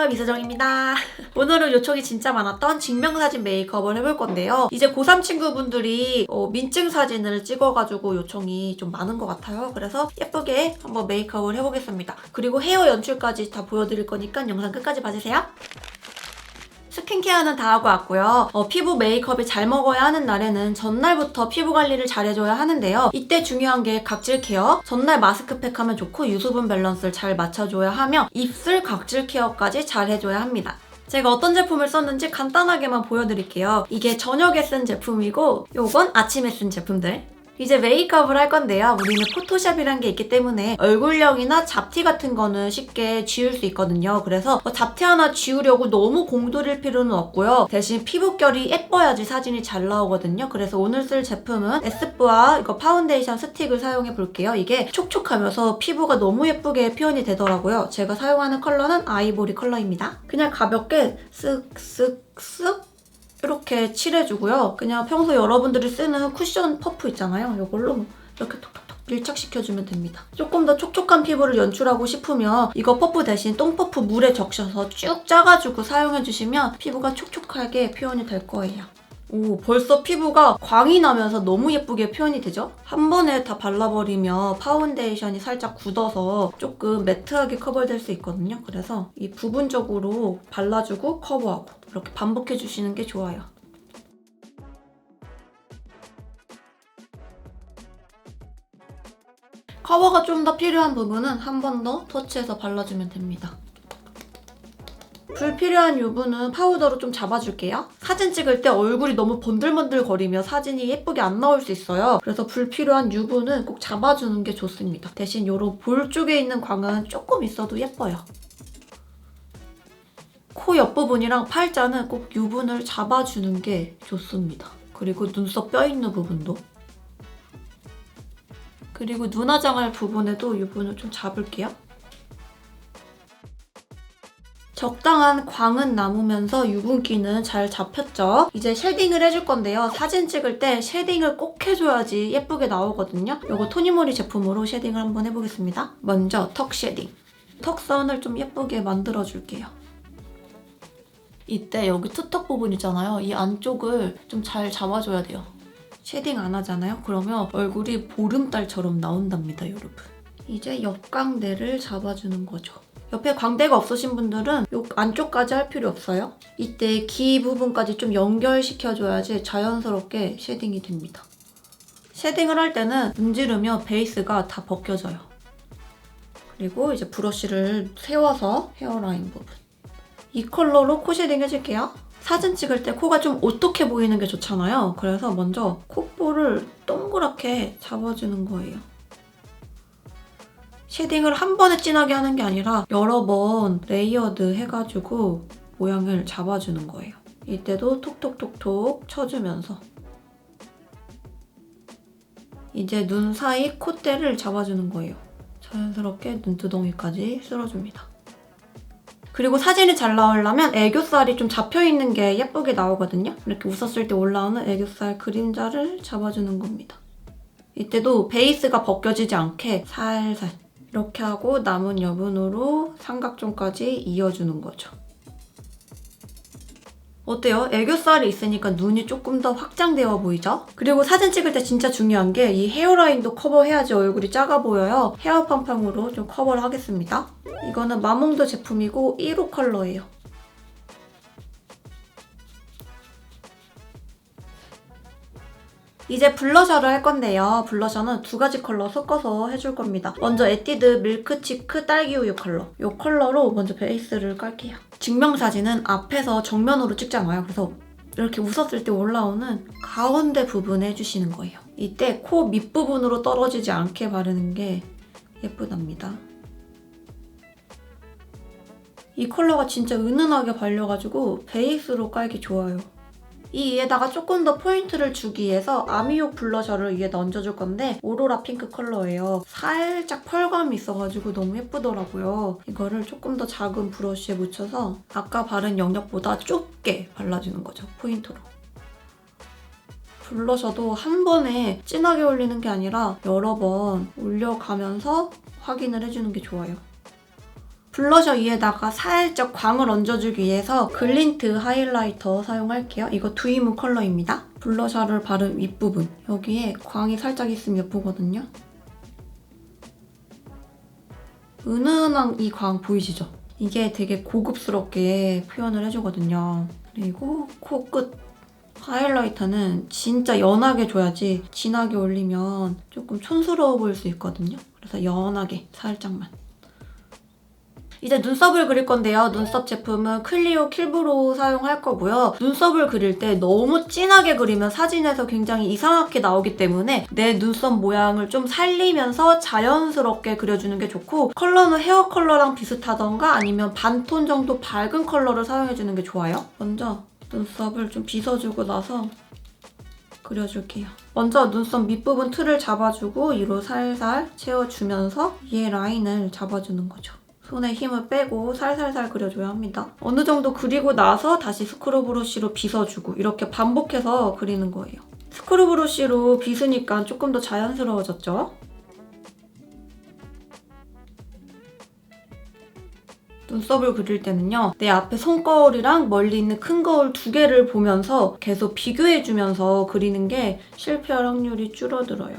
안녕하세요, 미세정입니다. 오늘은 요청이 진짜 많았던 증명사진 메이크업을 해볼 건데요. 이제 고3 친구분들이 민증 사진을 찍어가지고 요청이 좀 많은 것 같아요. 그래서 예쁘게 한번 메이크업을 해보겠습니다. 그리고 헤어 연출까지 다 보여드릴 거니까 영상 끝까지 봐주세요. 스킨케어는 다 하고 왔고요. 피부 메이크업이 잘 먹어야 하는 날에는 전날부터 피부 관리를 잘 해줘야 하는데요. 이때 중요한 게 각질 케어. 전날 마스크팩 하면 좋고 유수분 밸런스를 잘 맞춰줘야 하며 입술 각질 케어까지 잘 해줘야 합니다. 제가 어떤 제품을 썼는지 간단하게만 보여드릴게요. 이게 저녁에 쓴 제품이고 요건 아침에 쓴 제품들. 이제 메이크업을 할 건데요. 우리는 포토샵이란 게 있기 때문에 얼굴형이나 잡티 같은 거는 쉽게 지울 수 있거든요. 그래서 잡티 하나 지우려고 너무 공들일 필요는 없고요. 대신 피부결이 예뻐야지 사진이 잘 나오거든요. 그래서 오늘 쓸 제품은 에스쁘아 이거 파운데이션 스틱을 사용해 볼게요. 이게 촉촉하면서 피부가 너무 예쁘게 표현이 되더라고요. 제가 사용하는 컬러는 아이보리 컬러입니다. 그냥 가볍게 쓱쓱쓱 이렇게 칠해주고요. 그냥 평소 여러분들이 쓰는 쿠션 퍼프 있잖아요. 이걸로 이렇게 톡톡톡 밀착시켜주면 됩니다. 조금 더 촉촉한 피부를 연출하고 싶으면 이거 퍼프 대신 똥퍼프 물에 적셔서 쭉 짜가지고 사용해주시면 피부가 촉촉하게 표현이 될 거예요. 오, 벌써 피부가 광이 나면서 너무 예쁘게 표현이 되죠? 한 번에 다 발라버리면 파운데이션이 살짝 굳어서 조금 매트하게 커버될 수 있거든요. 그래서 이 부분적으로 발라주고 커버하고 이렇게 반복해주시는 게 좋아요. 커버가 좀 더 필요한 부분은 한 번 더 터치해서 발라주면 됩니다. 불필요한 유분은 파우더로 좀 잡아줄게요. 사진 찍을 때 얼굴이 너무 번들번들 거리며 사진이 예쁘게 안 나올 수 있어요. 그래서 불필요한 유분은 꼭 잡아주는 게 좋습니다. 대신 이런 볼 쪽에 있는 광은 조금 있어도 예뻐요. 코 옆부분이랑 팔자는 꼭 유분을 잡아주는 게 좋습니다. 그리고 눈썹 뼈 있는 부분도. 그리고 눈화장할 부분에도 유분을 좀 잡을게요. 적당한 광은 남으면서 유분기는 잘 잡혔죠? 이제 쉐딩을 해줄 건데요. 사진 찍을 때 쉐딩을 꼭 해줘야지 예쁘게 나오거든요. 이거 토니모리 제품으로 쉐딩을 한번 해보겠습니다. 먼저 턱 쉐딩. 턱선을 좀 예쁘게 만들어줄게요. 이때 여기 투턱 부분 있잖아요. 이 안쪽을 좀 잘 잡아줘야 돼요. 쉐딩 안 하잖아요? 그러면 얼굴이 보름달처럼 나온답니다, 여러분. 이제 옆광대를 잡아주는 거죠. 옆에 광대가 없으신 분들은 이 안쪽까지 할 필요 없어요. 이때 귀 부분까지 좀 연결시켜줘야지 자연스럽게 쉐딩이 됩니다. 쉐딩을 할 때는 문지르면 베이스가 다 벗겨져요. 그리고 이제 브러쉬를 세워서 헤어라인 부분. 이 컬러로 코 쉐딩 해줄게요. 사진 찍을 때 코가 좀 오똑해 보이는 게 좋잖아요. 그래서 먼저 콧볼을 동그랗게 잡아주는 거예요. 쉐딩을 한 번에 진하게 하는 게 아니라 여러 번 레이어드 해가지고 모양을 잡아주는 거예요. 이때도 톡톡톡톡 쳐주면서 이제 눈 사이 콧대를 잡아주는 거예요. 자연스럽게 눈두덩이까지 쓸어줍니다. 그리고 사진이 잘 나오려면 애교살이 좀 잡혀있는 게 예쁘게 나오거든요. 이렇게 웃었을 때 올라오는 애교살 그림자를 잡아주는 겁니다. 이때도 베이스가 벗겨지지 않게 살살 이렇게 하고 남은 여분으로 삼각존까지 이어주는 거죠. 어때요? 애교살이 있으니까 눈이 조금 더 확장되어 보이죠? 그리고 사진 찍을 때 진짜 중요한 게 이 헤어라인도 커버해야지 얼굴이 작아 보여요. 헤어 팡팡으로 좀 커버를 하겠습니다. 이거는 마몽드 제품이고 1호 컬러예요. 이제 블러셔를 할 건데요. 블러셔는 두 가지 컬러 섞어서 해줄 겁니다. 먼저 에뛰드 밀크치크 딸기우유 컬러. 이 컬러로 먼저 베이스를 깔게요. 증명사진은 앞에서 정면으로 찍잖아요. 그래서 이렇게 웃었을 때 올라오는 가운데 부분에 해주시는 거예요. 이때 코 밑부분으로 떨어지지 않게 바르는 게 예쁘답니다. 이 컬러가 진짜 은은하게 발려가지고 베이스로 깔기 좋아요. 이 위에다가 조금 더 포인트를 주기 위해서 아미오 블러셔를 위에다 얹어줄 건데 오로라 핑크 컬러예요. 살짝 펄감이 있어가지고 너무 예쁘더라고요. 이거를 조금 더 작은 브러쉬에 묻혀서 아까 바른 영역보다 좁게 발라주는 거죠, 포인트로. 블러셔도 한 번에 진하게 올리는 게 아니라 여러 번 올려가면서 확인을 해주는 게 좋아요. 블러셔 위에다가 살짝 광을 얹어주기 위해서 글린트 하이라이터 사용할게요. 이거 두이무 컬러입니다. 블러셔를 바른 윗부분 여기에 광이 살짝 있으면 예쁘거든요. 은은한 이 광 보이시죠? 이게 되게 고급스럽게 표현을 해주거든요. 그리고 코끝 하이라이터는 진짜 연하게 줘야지 진하게 올리면 조금 촌스러워 보일 수 있거든요. 그래서 연하게 살짝만. 이제 눈썹을 그릴 건데요. 눈썹 제품은 클리오 킬브로우 사용할 거고요. 눈썹을 그릴 때 너무 진하게 그리면 사진에서 굉장히 이상하게 나오기 때문에 내 눈썹 모양을 좀 살리면서 자연스럽게 그려주는 게 좋고, 컬러는 헤어 컬러랑 비슷하던가 아니면 반톤 정도 밝은 컬러를 사용해주는 게 좋아요. 먼저 눈썹을 좀 빗어주고 나서 그려줄게요. 먼저 눈썹 밑부분 틀을 잡아주고 위로 살살 채워주면서 위에 라인을 잡아주는 거죠. 손에 힘을 빼고 살살살 그려줘야 합니다. 어느 정도 그리고 나서 다시 스크루 브러쉬로 빗어주고 이렇게 반복해서 그리는 거예요. 스크루 브러쉬로 빗으니까 조금 더 자연스러워졌죠? 눈썹을 그릴 때는요, 내 앞에 손거울이랑 멀리 있는 큰 거울 두 개를 보면서 계속 비교해주면서 그리는 게 실패할 확률이 줄어들어요.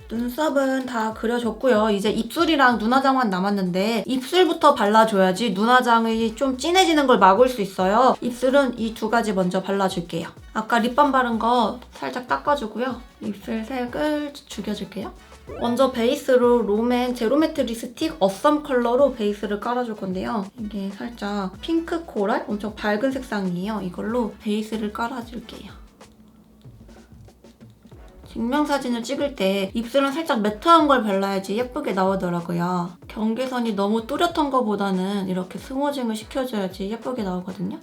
눈썹은 다 그려줬고요. 이제 입술이랑 눈화장만 남았는데 입술부터 발라줘야지 눈화장이 좀 진해지는 걸 막을 수 있어요. 입술은 이 두 가지 먼저 발라줄게요. 아까 립밤 바른 거 살짝 닦아주고요. 입술 색을 죽여줄게요. 먼저 베이스로 롬앤 제로매트 립스틱 어썸 컬러로 베이스를 깔아줄 건데요. 이게 살짝 핑크 코랄? 엄청 밝은 색상이에요. 이걸로 베이스를 깔아줄게요. 증명사진을 찍을 때 입술은 살짝 매트한 걸 발라야지 예쁘게 나오더라고요. 경계선이 너무 뚜렷한 것보다는 이렇게 스모징을 시켜줘야지 예쁘게 나오거든요.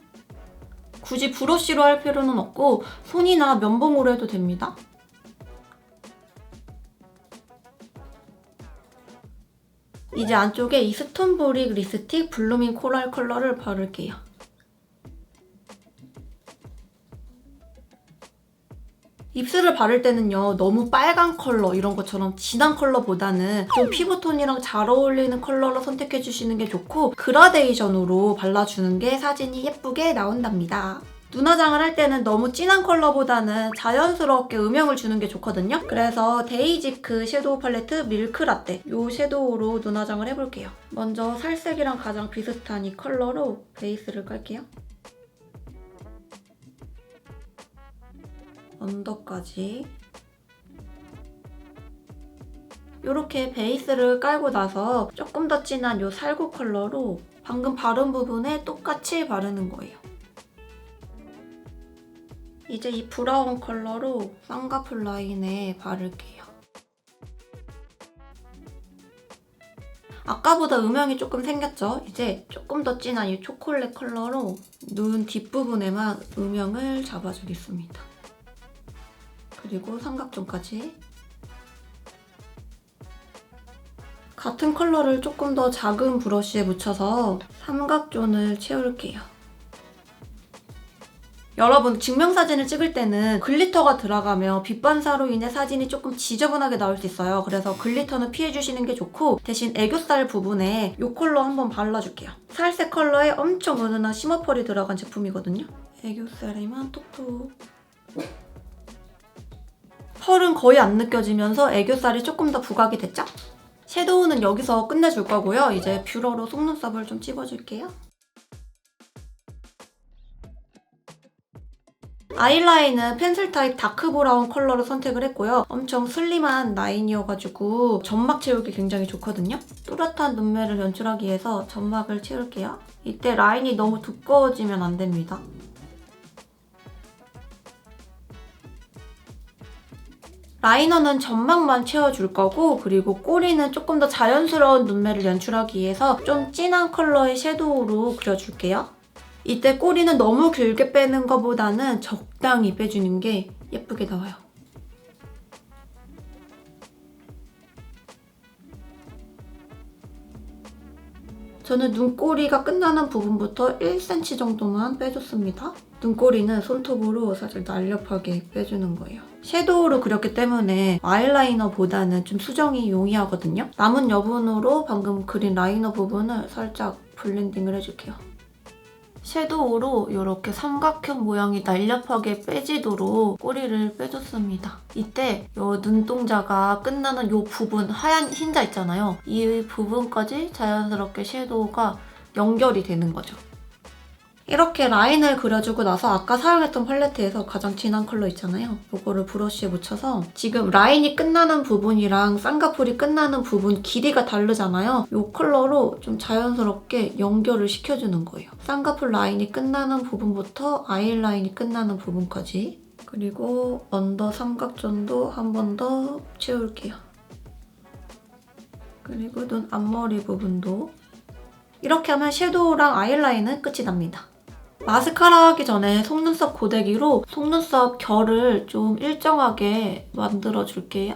굳이 브러쉬로 할 필요는 없고 손이나 면봉으로 해도 됩니다. 이제 안쪽에 이 스톤브릭 립스틱 블루밍 코랄 컬러를 바를게요. 입술을 바를 때는요, 너무 빨간 컬러 이런 것처럼 진한 컬러보다는 좀 피부톤이랑 잘 어울리는 컬러로 선택해주시는 게 좋고 그라데이션으로 발라주는 게 사진이 예쁘게 나온답니다. 눈화장을 할 때는 너무 진한 컬러보다는 자연스럽게 음영을 주는 게 좋거든요. 그래서 데이지크 섀도우 팔레트 밀크라떼 이 섀도우로 눈화장을 해볼게요. 먼저 살색이랑 가장 비슷한 이 컬러로 베이스를 깔게요. 언더까지. 이렇게 베이스를 깔고 나서 조금 더 진한 이 살구 컬러로 방금 바른 부분에 똑같이 바르는 거예요. 이제 이 브라운 컬러로 쌍꺼풀 라인에 바를게요. 아까보다 음영이 조금 생겼죠? 이제 조금 더 진한 이 초콜릿 컬러로 눈 뒷부분에만 음영을 잡아주겠습니다. 그리고 삼각존까지. 같은 컬러를 조금 더 작은 브러쉬에 묻혀서 삼각존을 채울게요. 여러분, 증명사진을 찍을 때는 글리터가 들어가면 빛 반사로 인해 사진이 조금 지저분하게 나올 수 있어요. 그래서 글리터는 피해주시는 게 좋고 대신 애교살 부분에 이 컬러 한번 발라줄게요. 살색 컬러에 엄청 은은한 쉬머펄이 들어간 제품이거든요. 애교살에만 톡톡. 펄은 거의 안 느껴지면서 애교살이 조금 더 부각이 됐죠? 섀도우는 여기서 끝내줄 거고요. 이제 뷰러로 속눈썹을 좀 찝어줄게요. 아이라인은 펜슬 타입 다크 브라운 컬러를 선택을 했고요. 엄청 슬림한 라인이어가지고 점막 채우기 굉장히 좋거든요. 뚜렷한 눈매를 연출하기 위해서 점막을 채울게요. 이때 라인이 너무 두꺼워지면 안 됩니다. 라이너는 점막만 채워줄 거고 그리고 꼬리는 조금 더 자연스러운 눈매를 연출하기 위해서 좀 진한 컬러의 섀도우로 그려줄게요. 이때 꼬리는 너무 길게 빼는 것보다는 적당히 빼주는 게 예쁘게 나와요. 저는 눈꼬리가 끝나는 부분부터 1cm 정도만 빼줬습니다. 눈꼬리는 손톱으로 살짝 날렵하게 빼주는 거예요. 섀도우로 그렸기 때문에 아이라이너보다는 좀 수정이 용이하거든요. 남은 여분으로 방금 그린 라이너 부분을 살짝 블렌딩을 해줄게요. 섀도우로 이렇게 삼각형 모양이 날렵하게 빼지도록 꼬리를 빼줬습니다. 이때 이 눈동자가 끝나는 이 부분, 하얀 흰자 있잖아요. 이 부분까지 자연스럽게 섀도우가 연결이 되는 거죠. 이렇게 라인을 그려주고 나서 아까 사용했던 팔레트에서 가장 진한 컬러 있잖아요. 이거를 브러쉬에 묻혀서 지금 라인이 끝나는 부분이랑 쌍꺼풀이 끝나는 부분 길이가 다르잖아요. 이 컬러로 좀 자연스럽게 연결을 시켜주는 거예요. 쌍꺼풀 라인이 끝나는 부분부터 아이라인이 끝나는 부분까지. 그리고 언더 삼각존도 한 번 더 채울게요. 그리고 눈 앞머리 부분도. 이렇게 하면 섀도우랑 아이라인은 끝이 납니다. 마스카라 하기 전에 속눈썹 고데기로 속눈썹 결을 좀 일정하게 만들어줄게요.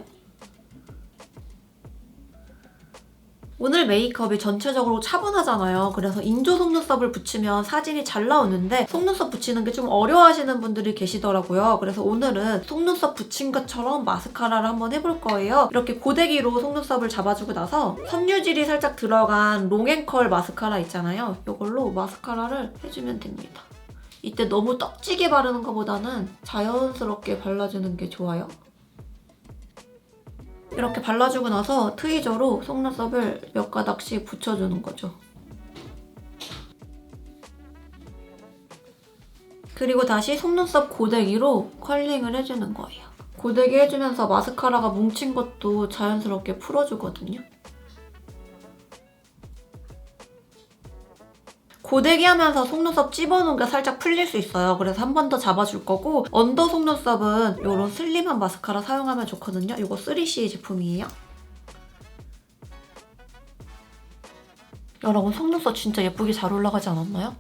오늘 메이크업이 전체적으로 차분하잖아요. 그래서 인조 속눈썹을 붙이면 사진이 잘 나오는데 속눈썹 붙이는 게 좀 어려워하시는 분들이 계시더라고요. 그래서 오늘은 속눈썹 붙인 것처럼 마스카라를 한번 해볼 거예요. 이렇게 고데기로 속눈썹을 잡아주고 나서 섬유질이 살짝 들어간 롱앤컬 마스카라 있잖아요. 이걸로 마스카라를 해주면 됩니다. 이때 너무 떡지게 바르는 것보다는 자연스럽게 발라주는 게 좋아요. 이렇게 발라주고 나서 트위저로 속눈썹을 몇 가닥씩 붙여주는 거죠. 그리고 다시 속눈썹 고데기로 컬링을 해주는 거예요. 고데기 해주면서 마스카라가 뭉친 것도 자연스럽게 풀어주거든요. 고데기 하면서 속눈썹 찝어놓은 게 살짝 풀릴 수 있어요. 그래서 한 번 더 잡아줄 거고 언더 속눈썹은 이런 슬림한 마스카라 사용하면 좋거든요. 이거 3CE 제품이에요. 여러분 속눈썹 진짜 예쁘게 잘 올라가지 않았나요?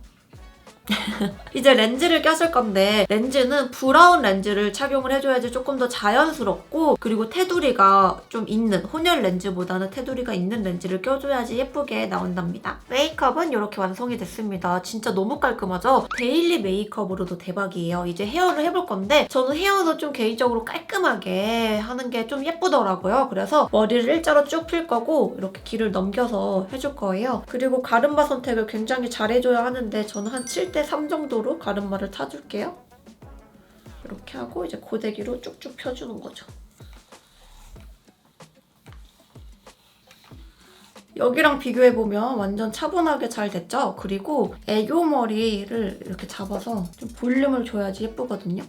이제 렌즈를 껴줄 건데 렌즈는 브라운 렌즈를 착용을 해줘야지 조금 더 자연스럽고 그리고 테두리가 좀 있는 혼혈 렌즈보다는 테두리가 있는 렌즈를 껴줘야지 예쁘게 나온답니다. 메이크업은 이렇게 완성이 됐습니다. 진짜 너무 깔끔하죠? 데일리 메이크업으로도 대박이에요. 이제 헤어를 해볼 건데 저는 헤어도 좀 개인적으로 깔끔하게 하는 게 좀 예쁘더라고요. 그래서 머리를 일자로 쭉 필 거고 이렇게 길을 넘겨서 해줄 거예요. 그리고 가르마 선택을 굉장히 잘해줘야 하는데 저는 한 7:3 정도로 가르마를 타줄게요. 이렇게 하고 이제 고데기로 쭉쭉 펴주는 거죠. 여기랑 비교해보면 완전 차분하게 잘 됐죠? 그리고 애교 머리를 이렇게 잡아서 좀 볼륨을 줘야지 예쁘거든요.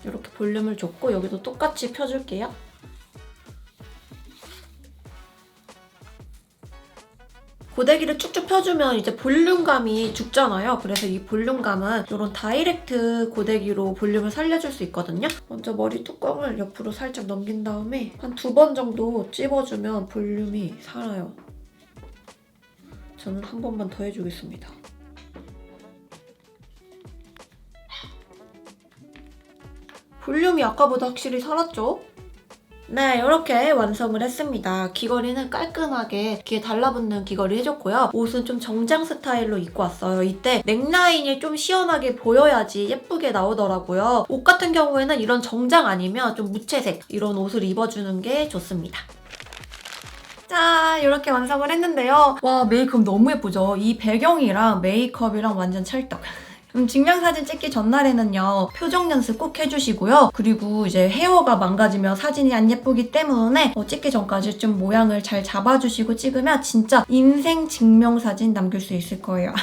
이렇게 볼륨을 줬고 여기도 똑같이 펴줄게요. 고데기를 쭉쭉 펴주면 이제 볼륨감이 죽잖아요. 그래서 이 볼륨감은 이런 다이렉트 고데기로 볼륨을 살려줄 수 있거든요. 먼저 머리 뚜껑을 옆으로 살짝 넘긴 다음에 한 2번 정도 찝어주면 볼륨이 살아요. 저는 한 번만 더 해주겠습니다. 볼륨이 아까보다 확실히 살았죠? 네, 이렇게 완성을 했습니다. 귀걸이는 깔끔하게 귀에 달라붙는 귀걸이 해줬고요. 옷은 좀 정장 스타일로 입고 왔어요. 이때 넥라인이 좀 시원하게 보여야지 예쁘게 나오더라고요. 옷 같은 경우에는 이런 정장 아니면 좀 무채색 이런 옷을 입어주는 게 좋습니다. 짠! 이렇게 완성을 했는데요. 와, 메이크업 너무 예쁘죠? 이 배경이랑 메이크업이랑 완전 찰떡. 증명사진 찍기 전날에는요, 표정 연습 꼭 해주시고요. 그리고 이제 헤어가 망가지면 사진이 안 예쁘기 때문에 찍기 전까지 좀 모양을 잘 잡아주시고 찍으면 진짜 인생 증명사진 남길 수 있을 거예요.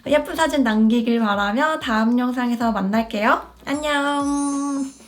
예쁜 사진 남기길 바라며 다음 영상에서 만날게요. 안녕!